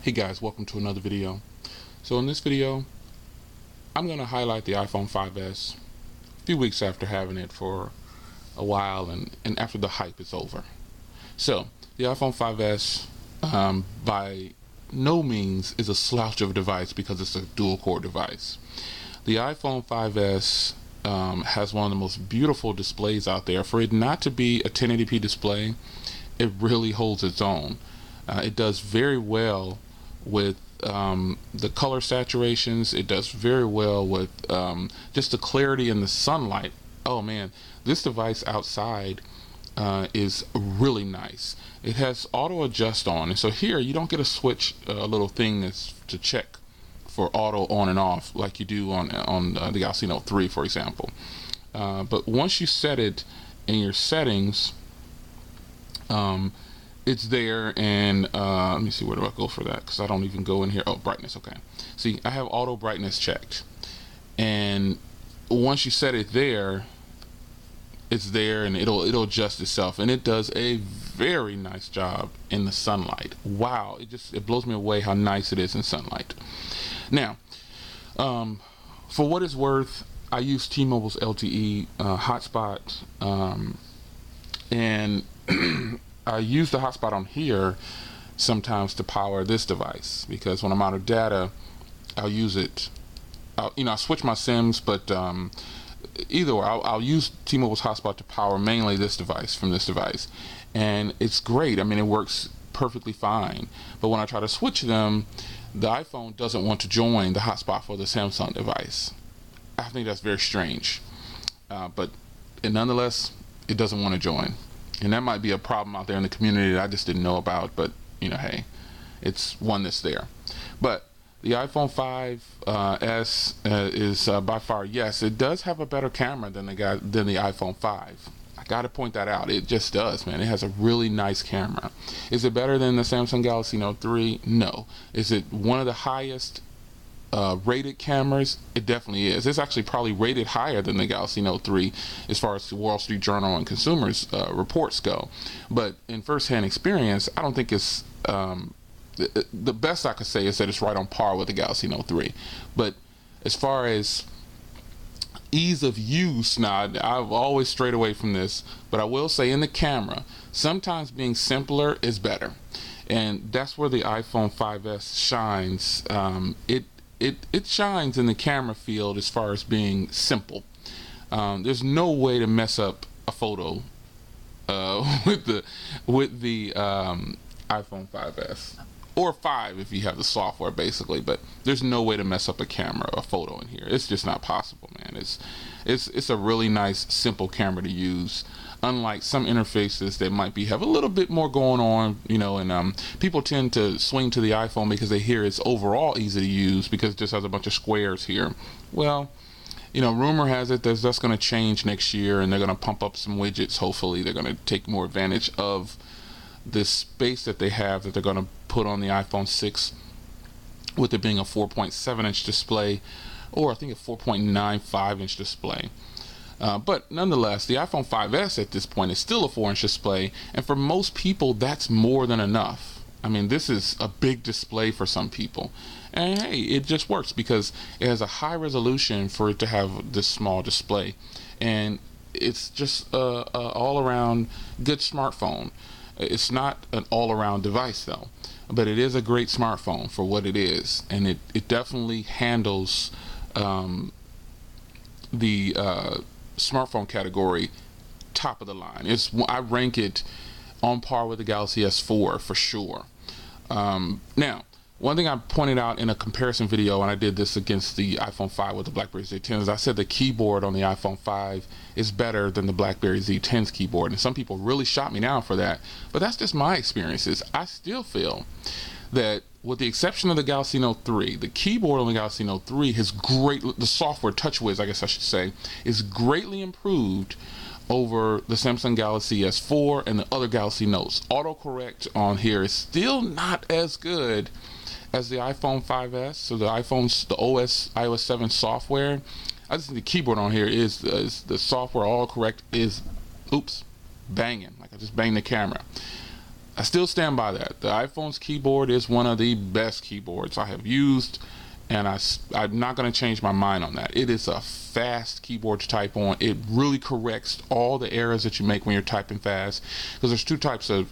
Hey guys, welcome to another video. So in this video, I'm going to highlight the iPhone 5S a few weeks after having it for a while and after the hype is over. So the iPhone 5S by no means is a slouch of a device because it's a dual core device. The iPhone 5S has one of the most beautiful displays out there. For it not to be a 1080p display, it really holds its own. It does very well with the color saturations. It does very well with just the clarity in the sunlight. Oh man, this device outside is really nice. It has auto adjust on, and so here you don't get a switch, a little thing that's to check for auto on and off like you do on the Galaxy Note 3, for example. But once you set it in your settings, it's there, and let me see, where do I go for that, because I don't even go in here. Oh, brightness. Okay, see, I have auto brightness checked, and once you set it there, it's there, and it'll adjust itself, and it does a very nice job in the sunlight. Wow, it blows me away how nice it is in sunlight. Now, for what it's worth, I use T-Mobile's LTE hotspot, and I use the hotspot on here sometimes to power this device, because when I'm out of data, I'll use it. I switch my SIMs, but either way, I'll use T-Mobile's hotspot to power mainly this device from this device, and it's great. I mean, it works perfectly fine. But when I try to switch them, the iPhone doesn't want to join the hotspot for the Samsung device. I think that's very strange, but nonetheless, it doesn't want to join. And that might be a problem out there in the community that I just didn't know about, but hey, it's one that's there. But the iPhone 5S is by far, yes, it does have a better camera than the iPhone 5. I got to point that out. It just does, man. It has a really nice camera. Is it better than the Samsung Galaxy Note 3? No. Is it one of the highest rated cameras? It definitely is. It's actually probably rated higher than the Galaxy Note 3 as far as the Wall Street Journal and consumers reports go. But in first-hand experience, I don't think it's the best I could say is that it's right on par with the Galaxy Note 3. But as far as ease of use, now I've always strayed away from this, but I will say in the camera, sometimes being simpler is better, and that's where the iPhone 5S shines. It shines in the camera field as far as being simple. There's no way to mess up a photo with the iPhone 5S, or 5 if you have the software, basically. But there's no way to mess up a photo in here. It's just not possible, man. It's a really nice, simple camera to use. Unlike some interfaces that might have a little bit more going on, and people tend to swing to the iPhone because they hear it's overall easy to use because it just has a bunch of squares here. Well, rumor has it that's going to change next year, and they're going to pump up some widgets. Hopefully, they're going to take more advantage of this space that they have that they're going to put on the iPhone 6, with it being a 4.7-inch display, or I think a 4.95-inch display. But nonetheless, the iPhone 5S at this point is still a 4-inch display, and for most people, that's more than enough. I mean, this is a big display for some people, and hey, it just works because it has a high resolution for it to have this small display, and it's just a all-around good smartphone. It's not an all-around device though, but it is a great smartphone for what it is, and it definitely handles the smartphone category top of the line. I rank it on par with the Galaxy S4 for sure. Now, one thing I pointed out in a comparison video, and I did this against the iPhone 5 with the BlackBerry Z10, is I said the keyboard on the iPhone 5 is better than the BlackBerry Z10's keyboard, and some people really shot me down for that, but that's just my experiences. I still feel that, with the exception of the Galaxy Note 3, the keyboard on the Galaxy Note 3 has the software, TouchWiz, I guess I should say, is greatly improved over the Samsung Galaxy S4 and the other Galaxy Notes. Autocorrect on here is still not as good as the iPhone 5S, so the iOS 7 software. I just think the keyboard on here is the software autocorrect is, banging. Like I just banged the camera. I still stand by that. The iPhone's keyboard is one of the best keyboards I have used, and I'm not going to change my mind on that. It is a fast keyboard to type on. It really corrects all the errors that you make when you're typing fast, because there's two types of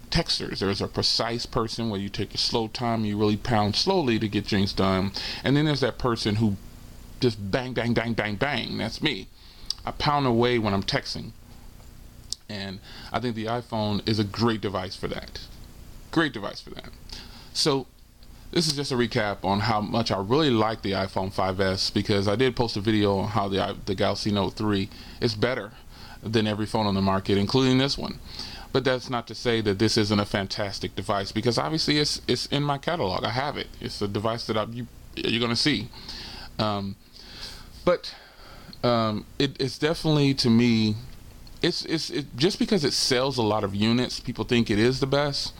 texters. There's a precise person where you take your slow time, you really pound slowly to get things done, and then there's that person who just bang, bang, bang, bang, bang. That's me. I pound away when I'm texting. And I think the iPhone is a great device for that. Great device for that. So this is just a recap on how much I really like the iPhone 5S, because I did post a video on how the Galaxy Note 3 is better than every phone on the market, including this one. But that's not to say that this isn't a fantastic device, because obviously it's in my catalog. I have it. It's a device that you're going to see. But it's definitely, to me, it's just because it sells a lot of units, people think it is the best,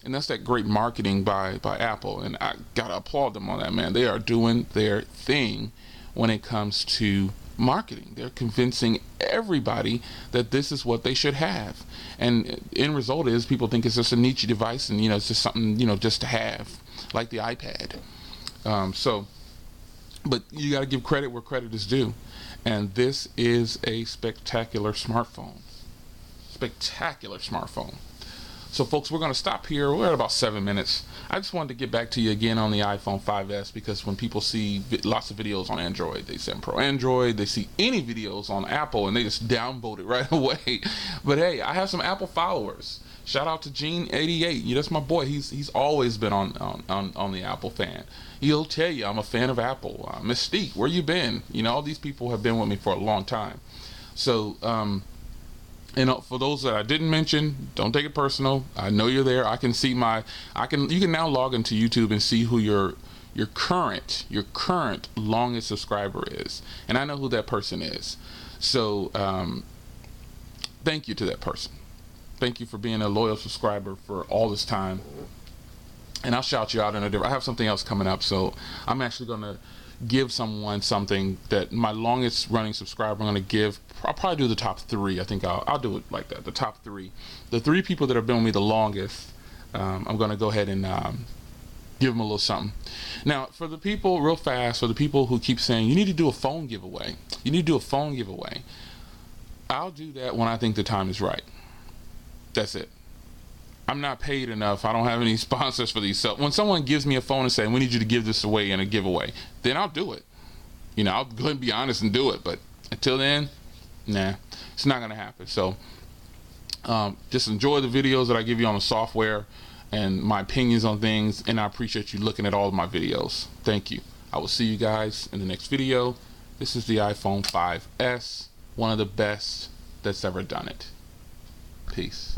and that's that great marketing by Apple, and I gotta applaud them on that, man. They are doing their thing when it comes to marketing. They're convincing everybody that this is what they should have, and end result is people think it's just a niche device, and it's just something just to have, like the iPad. But you got to give credit where credit is due. And this is a spectacular smartphone. Spectacular smartphone. So folks, we're going to stop here. We're at about 7 minutes. I just wanted to get back to you again on the iPhone 5S, because when people see lots of videos on Android, they say Pro Android, they see any videos on Apple, and they just downvote it right away. But hey, I have some Apple followers. Shout out to Gene88. That's my boy. He's always been on the Apple fan. He'll tell you I'm a fan of Apple. Mystique, where you been? All these people have been with me for a long time. So, for those that I didn't mention, don't take it personal. I know you're there. I can see you can now log into YouTube and see who your current longest subscriber is, and I know who that person is. So, thank you to that person. Thank you for being a loyal subscriber for all this time. And I'll shout you out in a different. I have something else coming up, so I'm actually going to give someone something that my longest running subscriber I'm going to give. I'll probably do the top 3. I think I'll do it like that. The top 3. The 3 people that have been with me the longest, I'm going to go ahead and give them a little something. Now, for the people, real fast, for the people who keep saying, you need to do a phone giveaway. You need to do a phone giveaway. I'll do that when I think the time is right. That's it. I'm not paid enough. I don't have any sponsors for these. So when someone gives me a phone and say, we need you to give this away in a giveaway, then I'll do it. I'll go ahead and be honest and do it. But until then, nah, it's not going to happen. So just enjoy the videos that I give you on the software and my opinions on things. And I appreciate you looking at all of my videos. Thank you. I will see you guys in the next video. This is the iPhone 5S, one of the best that's ever done it. Peace.